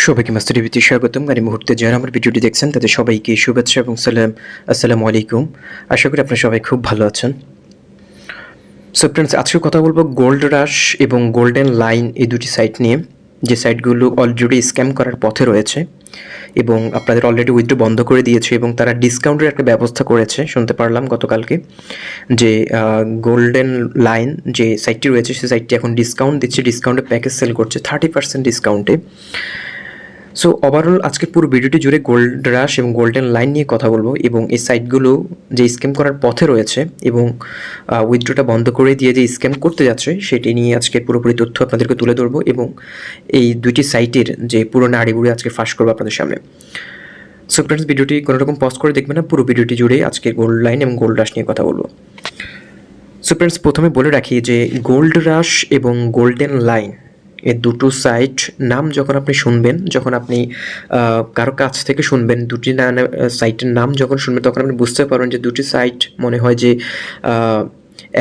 সবাইকে মাস্টার টিভিতে স্বাগতম। আর এই মুহূর্তে যারা আমার ভিডিওটি দেখছেন তাদের সবাইকে শুভেচ্ছা এবং সালাম। আসসালামু আলাইকুম। আশা করি আপনারা সবাই খুব ভালো আছেন। সো ফ্রেন্ডস, আজকে কথা বলবো গোল্ড রাশ এবং গোল্ডেন লাইন এই দুটি সাইট নিয়ে, যে সাইটগুলো অলরেডি স্ক্যাম করার পথে রয়েছে এবং আপনাদের অলরেডি উইথড্র বন্ধ করে দিয়েছে এবং তারা ডিসকাউন্টের একটা ব্যবস্থা করেছে। শুনতে পারলাম গতকালকে যে গোল্ডেন লাইন যে সাইটটি রয়েছে সেই সাইটটি এখন ডিসকাউন্ট দিচ্ছে, ডিসকাউন্টে প্যাকেজ সেল করছে 30% ডিসকাউন্টে। সো ওভারঅল আজকের পুরো ভিডিওটি জুড়ে গোল্ড রাশ এবং গোল্ডেন লাইন নিয়ে কথা বলবো এবং এই সাইটগুলো যে স্ক্যাম করার পথে রয়েছে এবং উইথড্রটা বন্ধ করে দিয়ে যে স্ক্যাম করতে যাচ্ছে সেটি নিয়ে আজকের পুরোপুরি তথ্য আপনাদেরকে তুলে ধরবো এবং এই দুইটি সাইটের যে পুরো নাড়িভুড়ি আজকে ফাঁস করবো আপনাদের সামনে। সো ফ্রেন্ডস, ভিডিওটি কোনো রকম পজ করে দেখবেন না, পুরো ভিডিওটি জুড়ে আজকে গোল্ড লাইন এবং গোল্ড রাশ নিয়ে কথা বলবো। সো ফ্রেন্ডস, প্রথমে বলে রাখি যে গোল্ড রাশ এবং গোল্ডেন লাইন এই দুটো সাইট নাম যখন আপনি শুনবেন, যখন আপনি কারো কাছ থেকে শুনবেন, দুটি সাইটের নাম যখন শুনবেন তখন আপনি বুঝতে পারবেন যে দুটি সাইট মনে হয় যে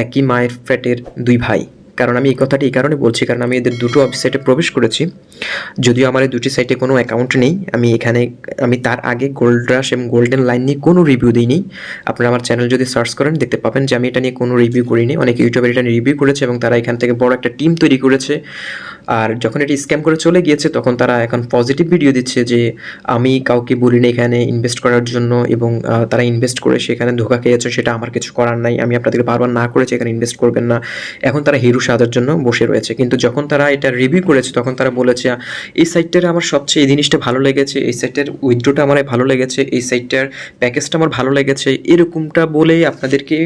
একই মায়ের পেটের দুই ভাই। কারণ আমি এই কথাটি এই কারণে বলছি, কারণ আমি এদের দুটো ওয়েবসাইটে প্রবেশ করেছি, যদিও আমার এই দুটি সাইটে কোনো অ্যাকাউন্ট নেই। আমি তার আগে গোল্ড রাশ এবং গোল্ডেন লাইন নিয়ে কোনো রিভিউ দিইনি। আপনারা আমার চ্যানেল যদি সার্চ করেন দেখতে পাবেন যে আমি এটা নিয়ে কোনো রিভিউ করিনি। অনেক ইউটিউবার এটা নিয়ে রিভিউ করেছে এবং তারা এখান থেকে বড় একটা টিম তৈরি করেছে। আর যখন এটি স্ক্যাম করে চলে গিয়েছে তখন তারা এখন পজিটিভ ভিডিও দিচ্ছে যে আমি কাউকে বলিনি এখানে ইনভেস্ট করার জন্য এবং তারা ইনভেস্ট করে সেখানে ধোঁকা খেয়েছে, সেটা আমার কিছু করার নাই, আমি আপনাদেরকে বারবার না করেছি এখানে ইনভেস্ট করবেন না। এখন তারা হিরো সাজার জন্য বসে রয়েছে। কিন্তু যখন তারা এটা রিভিউ করেছে তখন তারা বলেছে এই সাইটটার আমার সবচেয়ে এই জিনিসটা ভালো লেগেছে, এই সাইটটার উইথড্রটা আমার ভালো লেগেছে, এই সাইটটার প্যাকেজটা আমার ভালো লেগেছে, এরকমটা বলে আপনাদেরকে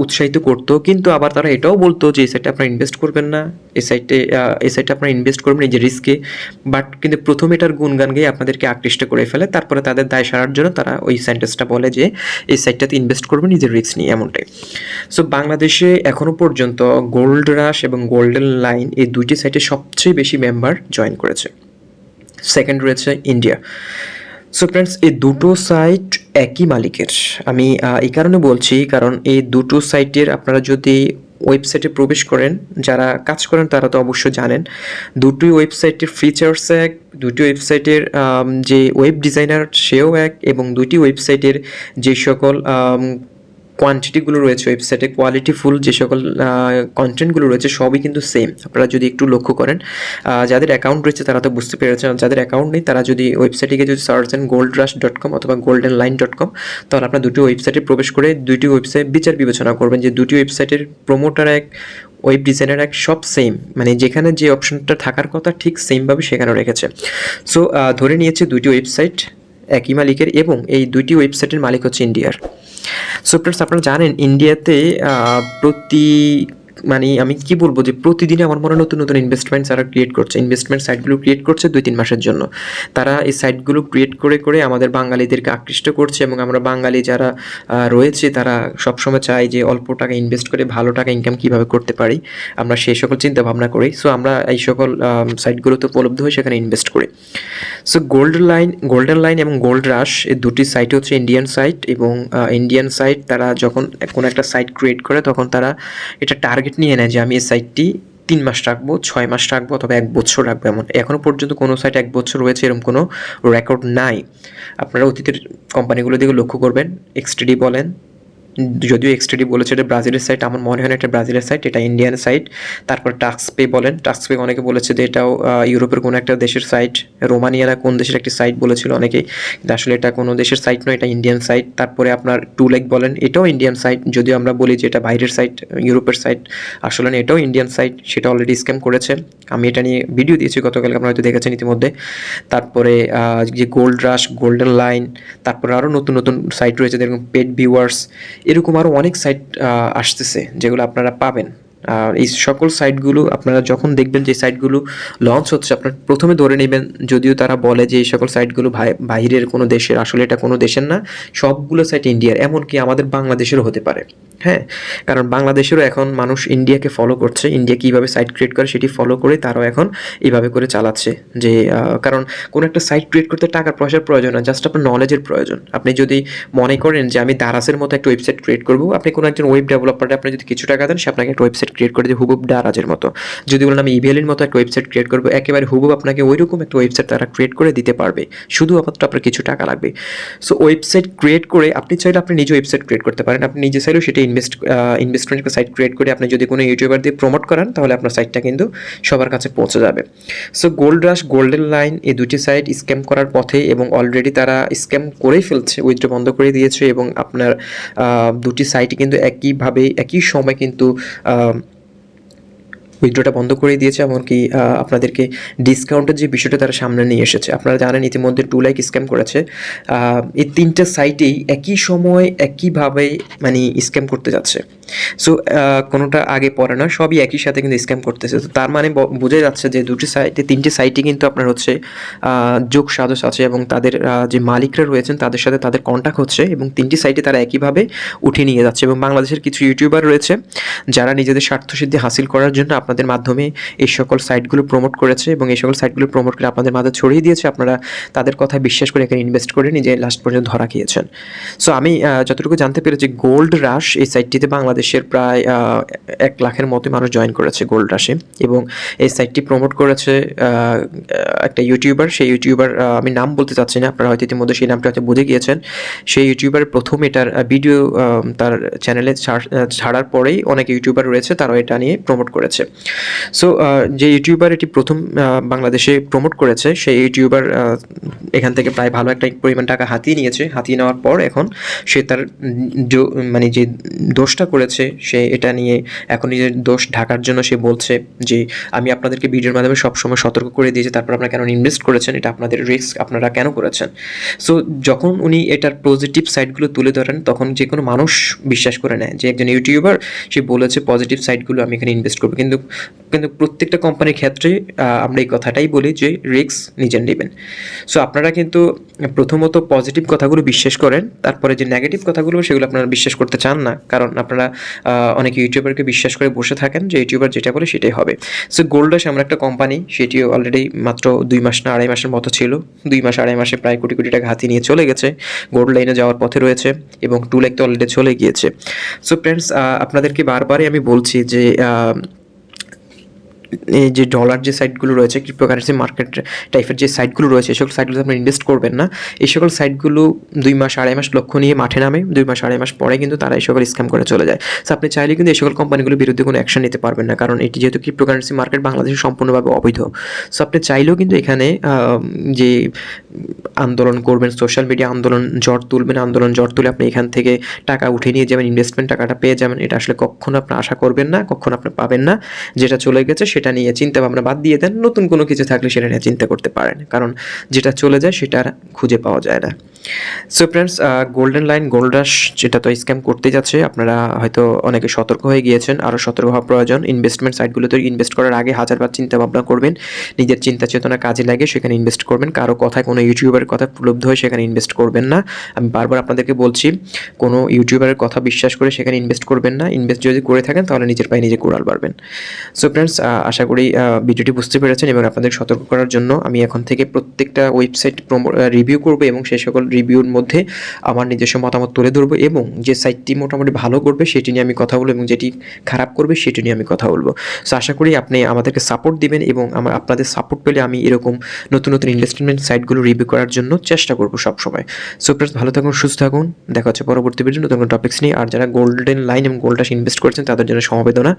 উৎসাহিত করতো। কিন্তু আবার তারা এটাও বলতো যে এই সাইটে আপনারা ইনভেস্ট করবেন না, এই সাইটে আপনারা ইনভেস্ট করবেন এই যে রিস্কে। বাট কিন্তু প্রথমে এটার গুণগান গিয়ে আপনাদেরকে আকৃষ্ট করে ফেলে, তারপরে তাদের দায় সারার জন্য তারা ওই সেন্টেন্সটা বলে যে এই সাইটটাতে ইনভেস্ট করবেন নিজের রিস্ক নিয়ে, এমনটাই। সো বাংলাদেশে এখনও পর্যন্ত গোল্ড রাশ এবং গোল্ডেন লাইন এই দুইটি সাইটে সবচেয়ে বেশি মেম্বার জয়েন করেছে। সেকেন্ড রয়েছে ইন্ডিয়া। সো ফ্রেন্ডস, এই দুটো সাইট একই মালিকের। আমি এই কারণে বলছি কারণ এই দুটো সাইটের আপনারা যদি ওয়েবসাইটে প্রবেশ করেন, যারা কাজ করেন তারা তো অবশ্যই জানেন দুটি ওয়েবসাইটের ফিচার্স এক, দুটি ওয়েবসাইটের যে ওয়েব ডিজাইনার সেও এক, এবং দুটি ওয়েবসাইটের যে সকল কোয়ান্টিটিগুলো রয়েছে ওয়েবসাইটে, কোয়ালিটিফুল যে সকল কন্টেন্টগুলো রয়েছে সবই কিন্তু সেম। আপনারা যদি একটু লক্ষ্য করেন, যাদের অ্যাকাউন্ট রয়েছে তারা তো বুঝতে পেরেছেন, যাদের অ্যাকাউন্ট নেই তারা যদি ওয়েবসাইটে গিয়ে যদি সার্চ দেন goldrush.com অথবা goldenline.com, তাহলে আপনার দুটি ওয়েবসাইটে প্রবেশ করে দুইটি ওয়েবসাইট বিচার বিবেচনা করবেন যে দুটি ওয়েবসাইটের প্রমোটার এক, ওয়েব ডিজাইনার এক, সব সেম, মানে যেখানে যে অপশনটা থাকার কথা ঠিক সেমভাবে সেখানে রেখেছে। সো ধরে নিয়েছে দুইটি ওয়েবসাইট একই মালিকের এবং এই দুইটি ওয়েবসাইটের মালিক হচ্ছে ইন্ডিয়ার। সো ফ্রেন্ডস, আপনারা জানেন ইন্ডিয়াতে আমি কি বলবো যে প্রতিদিনে আমার মনে নতুন নতুন ইনভেস্টমেন্ট যারা ক্রিয়েট করছে, ইনভেস্টমেন্ট সাইটগুলো ক্রিয়েট করছে 2-3 মাসের জন্য। তারা এই সাইটগুলো ক্রিয়েট করে করে আমাদের বাঙালিদেরকে আকৃষ্ট করছে এবং আমরা বাঙালি যারা রয়েছে তারা সবসময় চাই যে অল্প টাকা ইনভেস্ট করে ভালো টাকা ইনকাম কীভাবে করতে পারি, আমরা সেই সকল চিন্তা ভাবনা করি। সো আমরা এই সকল সাইটগুলোতে উপলব্ধ হয়ে সেখানে ইনভেস্ট করি। সো গোল্ডেন লাইন এবং গোল্ড রাশ এই দুটি সাইট হচ্ছে ইন্ডিয়ান সাইট এবং ইন্ডিয়ান সাইট তারা যখন কোনো একটা সাইট ক্রিয়েট করে তখন তারা এটা টার্গেট নিয়ে নেয় যে আমি এই সাইটটি 3 মাস রাখবো, 6 মাস রাখবো অথবা 1 বছর রাখবো। এমন এখনও পর্যন্ত কোনো সাইট 1 বছর রয়েছে এরকম কোনো রেকর্ড নাই। আপনারা অতীতের কোম্পানিগুলো দিকে লক্ষ্য করবেন, এক্সটিডি বলেন, যদিও এক্সটিডি বলেছে এটা ব্রাজিলের সাইট, আমার মনে হয় না এটা ব্রাজিলের সাইট, এটা ইন্ডিয়ান সাইট। তারপর টাস্কপে বলেন, টাস্কপে অনেকে বলেছে যে এটাও ইউরোপের কোনো একটা দেশের সাইট, রোমানিয়া না কোন দেশের একটি সাইট বলেছিল অনেকেই, কিন্তু আসলে এটা কোনো দেশের সাইট নয়, এটা ইন্ডিয়ান সাইট। তারপরে আপনার টুলেক বলেন, এটাও ইন্ডিয়ান সাইট, যদিও আমরা বলি যে এটা বাইরের সাইট, ইউরোপের সাইট, আসলে না এটাও ইন্ডিয়ান সাইট, সেটা অলরেডি স্ক্যাম করেছে। আমি এটা নিয়ে ভিডিও দিয়েছি গতকালকে, আপনারা হয়তো দেখেছেন ইতিমধ্যে। তারপরে যে গোল্ড রাশ, গোল্ডেন লাইন, তারপরে আরও নতুন নতুন সাইট রয়েছে যেরকম পেড ভিউয়ার্স, এরকম আরও অনেক সাইট আসতেছে যেগুলো আপনারা পাবেন। এই সকল সাইটগুলো আপনারা যখন দেখবেন যে সাইটগুলো লঞ্চ হচ্ছে আপনারা প্রথমে ধরে নেবেন, যদিও তারা বলে যে এই সকল সাইটগুলো বাইরের কোনো দেশের, আসলে এটা কোনো দেশের না, সবগুলো সাইট ইন্ডিয়ার, এমনকি আমাদের বাংলাদেশেরও হতে পারে। হ্যাঁ, কারণ বাংলাদেশেরও এখন মানুষ ইন্ডিয়াকে ফলো করছে, ইন্ডিয়া কীভাবে সাইট ক্রিয়েট করে সেটি ফলো করে তারাও এখন এইভাবে করে চালাচ্ছে। যে কারণ কোনো একটা সাইট ক্রিয়েট করতে টাকার পয়সার প্রয়োজন না, জাস্ট আপনার নলেজের প্রয়োজন। আপনি যদি মনে করেন যে আমি দারাসের মতো একটা ওয়েবসাইট ক্রিয়েট করবো, আপনি কোনো একজন ওয়েব ডেভেলপারে আপনি যদি কিছু টাকা দেন সে আপনাকে একটা ওয়েবসাইট ওয়েবসাইট ক্রিয়েট করে দিয়ে হুবহু দারাজের মতো। যদি বলেন আমি ইভিএলের মতো একটা ওয়েবসাইট ক্রিয়েট করবো, একেবারে হুবহু আপনাকে ওইরকম একটা ওয়েবসাইট তারা ক্রিয়েট করে দিতে পারবে, শুধুমাত্র আপনার কিছু টাকা লাগবে। সো ওয়েবসাইট ক্রিয়েট করে আপনি চাইলে আপনি নিজে ওয়েবসাইট ক্রিয়েট করতে পারেন, আপনি নিজে চাইলেও সেটা ইনভেস্টমেন্ট একটা সাইট ক্রিয়েট করে আপনি যদি কোনো ইউটিউবার দিয়ে প্রমোট করান তাহলে আপনার সাইটটা কিন্তু সবার কাছে পৌঁছে যাবে। সো গোল্ড রাশ, গোল্ডেন লাইন এই দুটি সাইট স্ক্যাম করার পথে এবং অলরেডি তারা স্ক্যাম করেই ফেলছে, উইথড্র বন্ধ করে দিয়েছে এবং আপনার দুটি সাইটই কিন্তু একইভাবে একই সময় কিন্তু উইথড্রটা বন্ধ করে দিয়েছে। এমনকি আপনাদেরকে ডিসকাউন্টের যে বিষয়টা তারা সামনে নিয়ে এসেছে। আপনারা জানেন ইতিমধ্যে 2 লাখ স্ক্যাম করেছে। এই 3টা সাইটেই একই সময় একইভাবে মানে স্ক্যাম করতে যাচ্ছে। সো কোনোটা আগে পরে না, সবই একই সাথে কিন্তু স্ক্যাম করতেছে। তো তার মানে বোঝা যাচ্ছে যে 3টে সাইটই কিন্তু আপনার হচ্ছে যোগ সাজস আছে এবং তাদের যে মালিকরা রয়েছেন তাদের সাথে তাদের কন্ট্যাক্ট হচ্ছে এবং 3টি সাইটে তারা একইভাবে উঠিয়ে নিয়ে যাচ্ছে। এবং বাংলাদেশের কিছু ইউটিউবার রয়েছে যারা নিজেদের স্বার্থসিদ্ধি হাসিল করার জন্য আপনাদের মাধ্যমে এই সকল সাইটগুলো প্রমোট করেছে এবং এই সকল সাইটগুলো প্রমোট করে আপনাদের মাঝে ছড়িয়ে দিয়েছে। আপনারা তাদের কথায় বিশ্বাস করে এখানে ইনভেস্ট করে নিজে লাস্ট পর্যন্ত ধরা খেয়েছেন। সো আমি যতটুকু জানতে পেরেছি গোল্ড রাশ এই সাইটটিতে বাংলাদেশের প্রায় 1 লাখের মতো মানুষ জয়েন করেছে গোল্ড রাশে এবং এই সাইটটি প্রমোট করেছে একটা ইউটিউবার। সেই ইউটিউবার আমি নাম বলতে চাচ্ছি না, আপনারা হয়তো ইতিমধ্যে সেই নামটা হয়তো বুঝে গিয়েছেন। সেই ইউটিউবার প্রথম এটার ভিডিও তার চ্যানেলে ছাড়ার পরেই অনেক ইউটিউবার রয়েছে তারাও এটা নিয়ে প্রমোট করেছে। সো যে ইউটিউবার এটি প্রথম বাংলাদেশে প্রমোট করেছে সেই ইউটিউবার এখান থেকে প্রায় ভালো একটা পরিমাণ টাকা হাতিয়ে নিয়েছে। হাতিয়ে নেওয়ার পর এখন সে তার মানে যে দোষটা করেছে সে এটা নিয়ে এখন নিজের দোষ ঢাকার জন্য সে বলছে যে আমি আপনাদেরকে ভিডিওর মাধ্যমে সবসময় সতর্ক করে দিয়েছি, তারপর আপনারা কেন ইনভেস্ট করেছেন, এটা আপনাদের রিস্ক, আপনারা কেন করেছেন। সো যখন উনি এটার পজিটিভ সাইডগুলো তুলে ধরেন তখন যে কোনো মানুষ বিশ্বাস করে নেয় যে একজন ইউটিউবার সে বলেছে পজিটিভ সাইডগুলো আমি এখানে ইনভেস্ট করবো। কিন্তু প্রত্যেকটা কোম্পানির ক্ষেত্রে আমরা এই কথাটাই বলি যে রিস্ক নিজের নেবেন। সো আপনারা কিন্তু প্রথমত পজিটিভ কথাগুলো বিশ্বাস করেন, তারপরে যে নেগেটিভ কথাগুলো সেগুলো আপনারা বিশ্বাস করতে চান না, কারণ আপনারা অনেক ইউটিউবারকে বিশ্বাস করে বসে থাকেন যে ইউটিউবার যেটা বলে সেটাই হবে। সো গোল্ড রাশ আমরা একটা কোম্পানি, সেটি অলরেডি মাত্র 2 মাস না 2.5 মাসের মতো ছিল, 2 মাস 2.5 মাসে প্রায় কোটি কোটি টাকা হাতিয়ে নিয়ে চলে গেছে, গোল্ড লাইনে যাওয়ার পথে রয়েছে এবং 2 লাখ তো অলরেডি চলে গিয়েছে। সো ফ্রেন্ডস আপনাদেরকে বারবারই আমি বলছি যে এই যে ডলার যে সাইটগুলো রয়েছে, ক্রিপ্টোকারেন্সি মার্কেট টাইপের যে সাইটগুলো রয়েছে, এই সকল সাইটগুলোতে আপনি ইনভেস্ট করবেন না। এই সকল সাইটগুলো 2 মাস 2.5 মাস লক্ষ্য নিয়ে মাঠে নামে, 2 মাস 2.5 মাস পরে কিন্তু তারা এই সকল স্ক্যাম করে চলে যায়। সো আপনি চাইলে কিন্তু এই সকল কোম্পানিগুলোর বিরুদ্ধে কোনো অ্যাকশন নিতে পারবেন না, কারণ এটি যেহেতু ক্রিপ্টোকারেন্সি মার্কেট বাংলাদেশে সম্পূর্ণভাবে অবৈধ। সো আপনি চাইলেও কিন্তু এখানে যে আন্দোলন করবেন, সোশ্যাল মিডিয়া আন্দোলন জট তুলবেন, আন্দোলন জট তুলে আপনি এখান থেকে টাকা উঠে নিয়ে যাবেন, ইনভেস্টমেন্ট টাকাটা পেয়ে যাবেন, এটা আসলে কখনো আপনি আশা করবেন না, কখনো আপনি পাবেন না। যেটা চলে গেছে সেটা নিয়ে চিন্তা ভাবনা বাদ দিয়ে দেন, নতুন কোনো কিছু থাকলে সেটা নিয়ে চিন্তা করতে পারেন, কারণ যেটা চলে যায় সেটা খুঁজে পাওয়া যায় না। So friends golden line, gold rush যেটা তো স্ক্যাম করতে যাচ্ছে, আপনারা হয়তো অনেকে সতর্ক হয়ে গিয়েছেন, আরও সতর্ক হওয়া প্রয়োজন। ইনভেস্টমেন্ট সাইটগুলোতে ইনভেস্ট করার আগে 1000বার চিন্তা ভাবনা করবেন, নিজের চিন্তা চেতনা কাজে লাগে সেখানে ইনভেস্ট করবেন। কারো কথায়, কোনো ইউটিউবারের কথা প্রলুব্ধ হয়ে সেখানে ইনভেস্ট করবেন না। আমি বারবার আপনাদেরকে বলছি, কোনো ইউটিউবারের কথা বিশ্বাস করে সেখানে ইনভেস্ট করবেন না। ইনভেস্ট যদি করে থাকেন তাহলে নিজের পায়ে নিজে কোড়াল পারবেন। সো ফ্রেন্ডস আশা করি ভিডিওটি বুঝতে পেরেছেন এবং আপনাদের সতর্ক করার জন্য আমি এখন থেকে প্রত্যেকটা ওয়েবসাইট রিভিউ করবো এবং সেই সকল রিভিউর মধ্যে আমার নিজস্ব মতামত তুলে ধরবো এবং যে সাইটটি মোটামুটি ভালো করবে সেটি নিয়ে আমি কথা বলবো এবং যেটি খারাপ করবে সেটি নিয়ে আমি কথা বলবো। সো আশা করি আপনি আমাদেরকে সাপোর্ট দিবেন এবং আপনাদের সাপোর্ট পেলে আমি এরকম নতুন নতুন ইনভেস্টমেন্ট সাইটগুলো রিভিউ করার জন্য চেষ্টা করবো সবসময়। সো ফ্রেন্ডস ভালো থাকুন, সুস্থ থাকুন, দেখা হচ্ছে পরবর্তী ভিডিও নতুন কোনো টপিক্স নিয়ে। আর যারা গোল্ডেন লাইন এবং গোল্ড রাশ ইনভেস্ট করছেন তাদের জন্য সমবেদনা,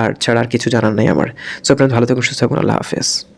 আর ছাড়া আর কিছু জানার নাই আমার। সো ফ্রেন্ডস ভালো থাকুন, সুস্থ থাকুন, আল্লাহ হাফেজ।